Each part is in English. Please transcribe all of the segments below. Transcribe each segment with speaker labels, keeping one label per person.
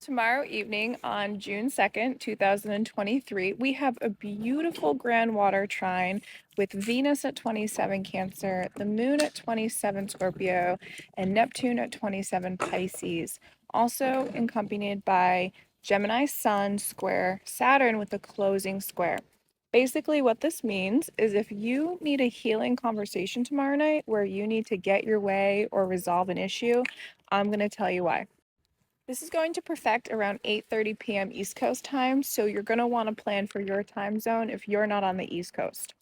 Speaker 1: Tomorrow evening on June 2nd, 2023, we have a beautiful grand water trine with Venus at 27 Cancer, the moon at 27 Scorpio, and Neptune at 27 Pisces. Also accompanied by Gemini Sun square Saturn with a closing square. Basically, what this means is if you need a healing conversation tomorrow night where you need to get your way or resolve an issue, I'm going to tell you why. This is going to perfect around 8:30 p.m. East Coast time, so you're going to want to plan for your time zone if you're not on the East Coast.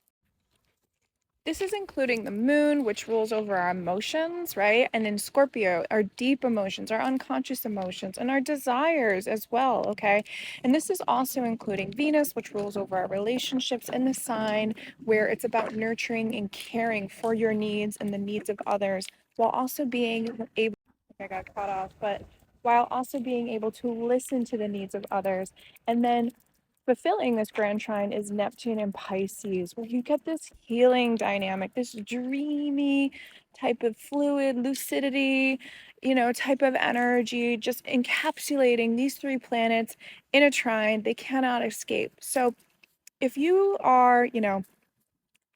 Speaker 1: This is including the moon, which rules over our emotions, right? And in Scorpio, our deep emotions, our unconscious emotions, and our desires as well, okay? And this is also including Venus, which rules over our relationships, and the sign where it's about nurturing and caring for your needs and the needs of others, while also being able, I got cut off, but while also being able to listen to the needs of others. And then fulfilling this grand trine is Neptune and Pisces, where you get this healing dynamic, this dreamy type of fluid, lucidity, type of energy, just encapsulating these three planets in a trine. They cannot escape. So if you are,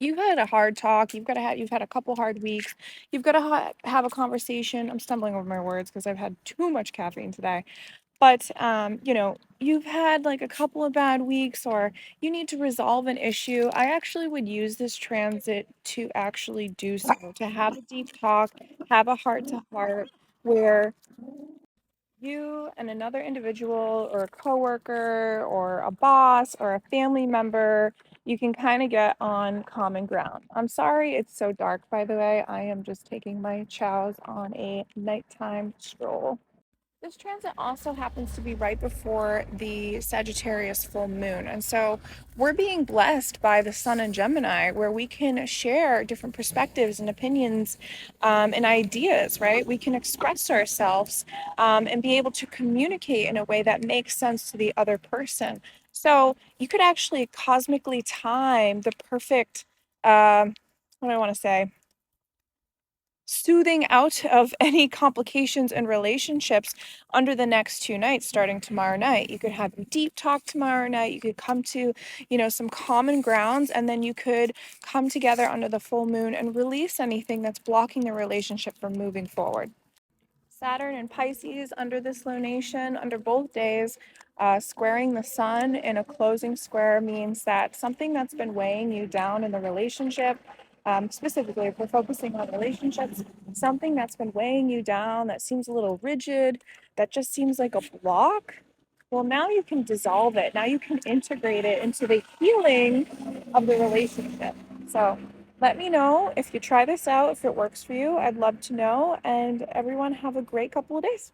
Speaker 1: you've had a hard talk, you've had a couple hard weeks, you've got to have a conversation. I'm stumbling over my words because I've had too much caffeine today. But, you've had like a couple of bad weeks or you need to resolve an issue. I actually would use this transit to actually do so, to have a deep talk, have a heart to heart where you and another individual or a coworker or a boss or a family member, you can kind of get on common ground. I'm sorry it's so dark, by the way. I am just taking my chows on a nighttime stroll. This transit also happens to be right before the Sagittarius full moon. And so we're being blessed by the sun in Gemini, where we can share different perspectives and opinions and ideas, right? We can express ourselves and be able to communicate in a way that makes sense to the other person. So you could actually cosmically time the perfect, what do I want to say? Soothing out of any complications in relationships under the next 2 nights starting tomorrow night. You could have a deep talk tomorrow night. You could come to, some common grounds, and then you could come together under the full moon and release anything that's blocking the relationship from moving forward. Saturn and Pisces under this lunation, under both days, squaring the sun in a closing square means that something that's been weighing you down in the relationship, specifically if we're focusing on relationships, something that's been weighing you down that seems a little rigid, that just seems like a block, well, now you can dissolve it. Now you can integrate it into the healing of the relationship. So let me know if you try this out, if it works for you. I'd love to know. And everyone, have a great couple of days.